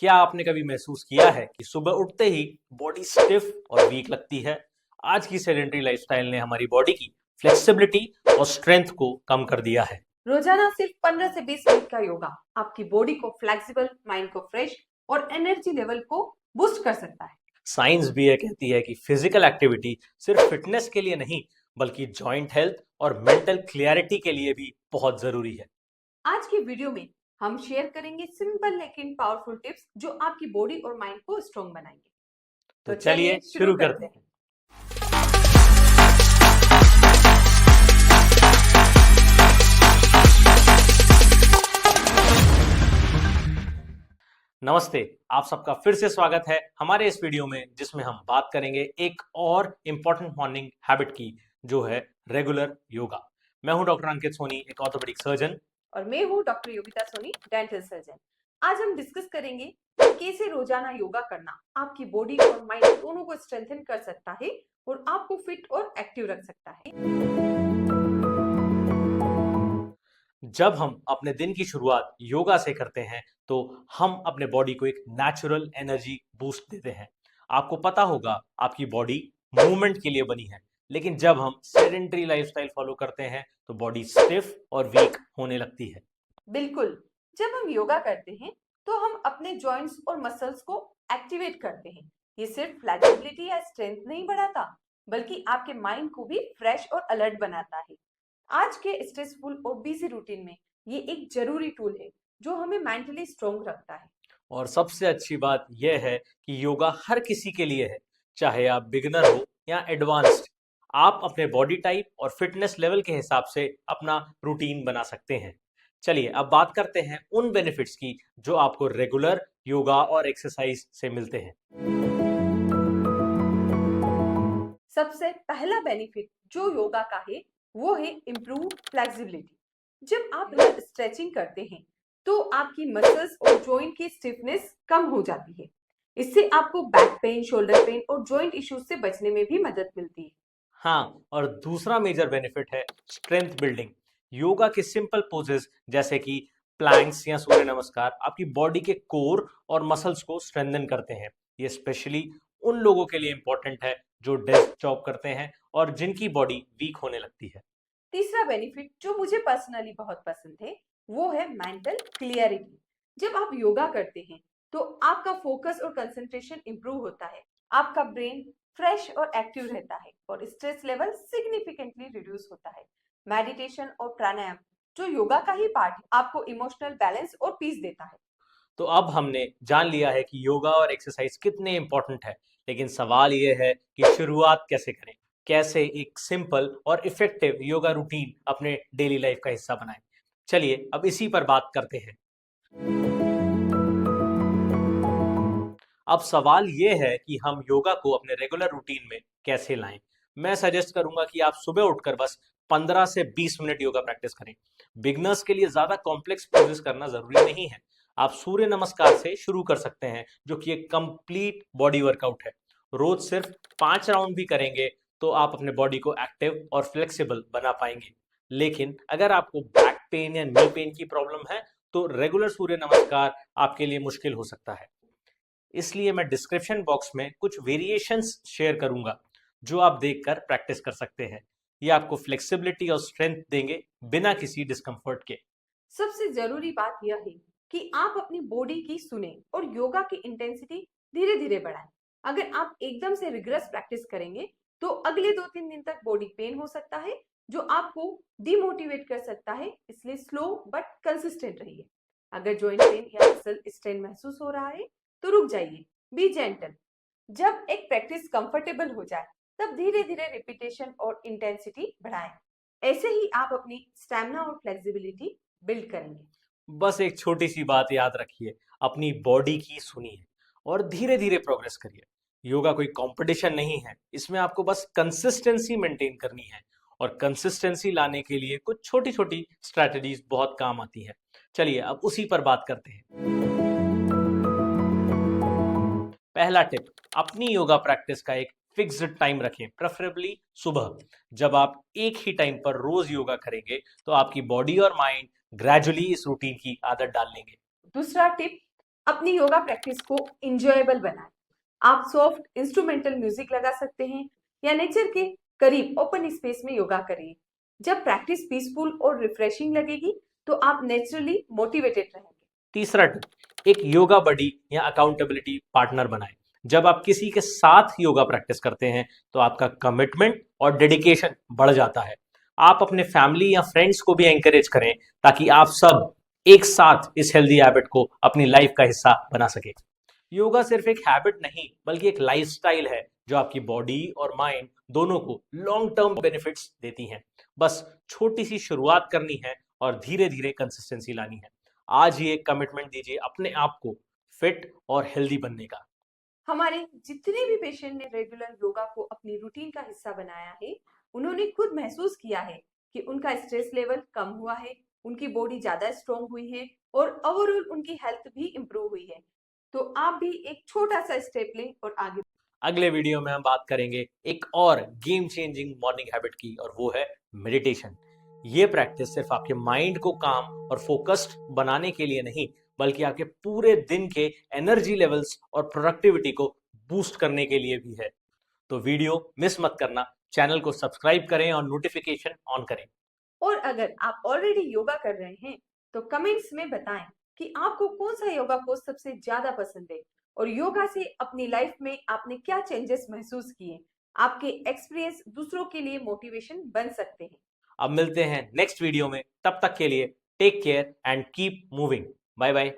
क्या आपने कभी महसूस किया है कि सुबह उठते ही बॉडी स्टिफ और वीक लगती है? आज की सेडेंटरी लाइफस्टाइल ने हमारी बॉडी की फ्लेक्सिबिलिटी और स्ट्रेंथ को कम कर दिया है। रोजाना सिर्फ 15 से 20 मिनट का योगा आपकी बॉडी को फ्लेक्सिबल, माइंड को फ्रेश और एनर्जी लेवल को बूस्ट कर सकता है। साइंस भी ये कहती है कि फिजिकल एक्टिविटी सिर्फ फिटनेस के लिए नहीं, बल्कि जॉइंट हेल्थ और मेंटल क्लियरिटी के लिए भी बहुत जरूरी है। आज की वीडियो में हम शेयर करेंगे सिंपल लेकिन पावरफुल टिप्स जो आपकी बॉडी और माइंड को स्ट्रॉन्ग बनाएंगे। तो तो चलिए चलिए शुरू शुरू करते करते हैं। हैं। नमस्ते, आप सबका फिर से स्वागत है हमारे इस वीडियो में, जिसमें हम बात करेंगे एक और इम्पॉर्टेंट मॉर्निंग हैबिट की, जो है रेगुलर योगा। मैं हूं डॉक्टर अंकित सोनी, एक ऑर्थोपेडिक सर्जन। और मैं हूँ doctor Yogita Soni, dental surgeon. आज हम डिस्कस करेंगे कि कैसे रोजाना योगा करना आपकी बॉडी और माइंड दोनों को स्ट्रेंथन कर सकता है और आपको फिट और एक्टिव रख सकता है। जब हम अपने दिन की शुरुआत योगा से करते हैं, तो हम अपने बॉडी को एक नेचुरल एनर्जी बूस्ट देते हैं। आपको पता होगा, आपकी बॉडी मूवमेंट के लिए बनी है, लेकिन जब हम सेडेंटरी लाइफस्टाइल फॉलो करते हैं तो बॉडी स्टिफ और वीक होने लगती है। बिल्कुल, जब हम योगा करते हैं तो हम अपने जॉइंट्स और मसल्स को एक्टिवेट करते हैं। ये सिर्फ फ्लेक्सिबिलिटी या स्ट्रेंथ नहीं बढ़ाता, बल्कि आपके माइंड को भी फ्रेश और अलर्ट बनाता है। आज के स्ट्रेसफुल और बिजी रूटीन में ये एक जरूरी टूल है जो हमें मेंटली स्ट्रांग रखता है। और सबसे अच्छी बात यह है कि योगा हर किसी के लिए है, चाहे आप बिगिनर हो या एडवांस्ड। आप अपने बॉडी टाइप और फिटनेस लेवल के हिसाब से अपना रूटीन बना सकते हैं। चलिए अब बात करते हैं उन बेनिफिट्स की जो आपको रेगुलर योगा और एक्सरसाइज से मिलते हैं। सबसे पहला बेनिफिट जो योगा का है वो है इम्प्रूव फ्लेक्सिबिलिटी। जब आप स्ट्रेचिंग करते हैं तो आपकी मसल्स और जॉइंट की स्टिफनेस कम हो जाती है। इससे आपको बैक पेन, शोल्डर पेन और जॉइंट इश्यूज से बचने में भी मदद मिलती है। हाँ, और दूसरा मेजर बेनिफिट है स्ट्रेंथ बिल्डिंग। योगा के सिंपल पोजेस जैसे कि प्लैंक्स या सूर्य नमस्कार आपकी बॉडी के कोर और मसल्स को स्ट्रेंथन करते हैं। ये स्पेशली उन लोगों के लिए इंपॉर्टेंट है जो डेस्क जॉब करते हैं और जिनकी बॉडी वीक होने लगती है। तीसरा बेनिफिट जो मुझे पर्सनली बहुत पसंद है वो है मेंटल क्लियरिटी। जब आप योगा करते हैं तो आपका फोकस और कंसंट्रेशन इंप्रूव होता है। आपका ब्रेन फ्रेश और एक्टिव रहता है और स्ट्रेस लेवल सिग्निफिकेंटली रिड्यूस होता है। मेडिटेशन और प्राणायाम जो योगा का ही पार्ट है, आपको इमोशनल बैलेंस और पीस देता है। तो अब हमने जान लिया है कि योगा और एक्सरसाइज कितने इंपॉर्टेंट है, लेकिन सवाल ये है कि शुरुआत कैसे करें, कैसे एक सिंपल और इफेक्टिव योगा रूटीन अपने डेली लाइफ का हिस्सा बनाएं। चलिए अब इसी पर बात करते हैं। अब सवाल ये है कि हम योगा को अपने रेगुलर रूटीन में कैसे लाएं। मैं सजेस्ट करूंगा कि आप सुबह उठकर बस 15 से 20 मिनट योगा प्रैक्टिस करें। बिगनर्स के लिए ज्यादा कॉम्प्लेक्स पोजेस करना जरूरी नहीं है। आप सूर्य नमस्कार से शुरू कर सकते हैं, जो कि एक कंप्लीट बॉडी वर्कआउट है। रोज सिर्फ 5 राउंड भी करेंगे तो आप अपने बॉडी को एक्टिव और फ्लेक्सिबल बना पाएंगे। लेकिन अगर आपको बैक पेन या नी पेन की प्रॉब्लम है, तो रेगुलर सूर्य नमस्कार आपके लिए मुश्किल हो सकता है। इसलिए मैं डिस्क्रिप्शन बॉक्स में कुछ वेरिएशंस शेयर करूंगा, जो आप देखकर प्रैक्टिस कर सकते हैं। ये आपको फ्लेक्सिबिलिटी और स्ट्रेंथ देंगे, बिना किसी डिस्कम्फर्ट के। सबसे जरूरी बात यह है कि आप अपनी बॉडी की सुने और योगा की इंटेंसिटी धीरे धीरे बढ़ाएं। अगर आप एकदम से रिग्रेस प्रैक्टिस करेंगे तो अगले 2-3 दिन तक बॉडी पेन हो सकता है, जो आपको डिमोटिवेट कर सकता है। इसलिए स्लो बट कंसिस्टेंट रहिए। अगर जॉइंट पेन या मसल स्ट्रेन महसूस हो रहा है तो रुक जाइए, बी जेंटल। जब एक प्रैक्टिस कंफर्टेबल हो जाए तब धीरे धीरे रिपीटेशन और इंटेंसिटी बढ़ाएं। ऐसे ही आप अपनी स्टैमिना और फ्लेक्सिबिलिटी बिल्ड करेंगे। बस एक छोटी सी बात याद रखिए, अपनी बॉडी की सुनिए और धीरे धीरे प्रोग्रेस करिए। योगा कोई कंपटीशन नहीं है, इसमें आपको बस कंसिस्टेंसी मेंटेन करनी है, और कंसिस्टेंसी लाने के लिए कुछ छोटी छोटी स्ट्रैटेजीज बहुत काम आती है। चलिए अब उसी पर बात करते हैं। पहला टिप, अपनी योगा प्रैक्टिस का एक फिक्स्ड टाइम रखें, प्रेफरेबली सुबह। जब आप एक ही टाइम पर रोज योगा करेंगे तो आपकी बॉडी और माइंड ग्रेजुअली इस रूटीन की आदत डाल लेंगे। दूसरा टिप, अपनी योगा प्रैक्टिस को इंजॉयबल बनाएं। आप सॉफ्ट इंस्ट्रूमेंटल म्यूजिक लगा सकते हैं या नेचर के करीब ओपन स्पेस में योगा करिए। जब प्रैक्टिस पीसफुल और रिफ्रेशिंग लगेगी तो आप नेचुरली मोटिवेटेड रहेंगे। तीसरा टिप, एक योगा बडी या अकाउंटेबिलिटी पार्टनर बनाएं। जब आप किसी के साथ योगा प्रैक्टिस करते हैं तो आपका कमिटमेंट और डेडिकेशन बढ़ जाता है। आप अपने फैमिली या फ्रेंड्स को भी एंकरेज करें ताकि आप सब एक साथ इस हेल्दी हैबिट को अपनी लाइफ का हिस्सा बना सके। योगा सिर्फ एक हैबिट नहीं बल्कि एक लाइफस्टाइल है जो आपकी बॉडी और माइंड दोनों को लॉन्ग टर्म बेनिफिट्स देती हैं। बस छोटी सी शुरुआत करनी है और धीरे धीरे कंसिस्टेंसी लानी है। आज ही एक कमिटमेंट दीजिए अपने आप को फिट और हेल्दी बनने का। हमारे जितने भी पेशेंट ने रेगुलर योगा को अपनी रूटीन का हिस्सा बनाया है, उन्होंने खुद महसूस किया है कि उनका स्ट्रेस लेवल कम हुआ है, उनकी बॉडी ज्यादा स्ट्रांग हुई है और ओवरऑल उनकी हेल्थ भी इंप्रूव हुई है। तो आप भी एक छोटा सा स्टेप लें और आगे। अगले वीडियो में हम बात करेंगे एक और गेम चेंजिंग मॉर्निंग हैबिट की और वो है मेडिटेशन। ये प्रैक्टिस सिर्फ आपके माइंड को काम और फोकस्ड बनाने के लिए नहीं बल्कि आपके पूरे दिन के एनर्जी लेवल्स और प्रोडक्टिविटी को बूस्ट करने के लिए भी है। तो वीडियो मिस मत करना, चैनल को सब्सक्राइब करें और नोटिफिकेशन ऑन करें। और अगर आप ऑलरेडी योगा कर रहे हैं तो कमेंट्स में बताएं कि आपको कौन सा योगा पोज सबसे ज्यादा पसंद है और योगा से अपनी लाइफ में आपने क्या चेंजेस महसूस किए। आपके एक्सपीरियंस दूसरों के लिए मोटिवेशन बन सकते हैं। अब मिलते हैं नेक्स्ट वीडियो में, तब तक के लिए take care and keep moving. Bye bye.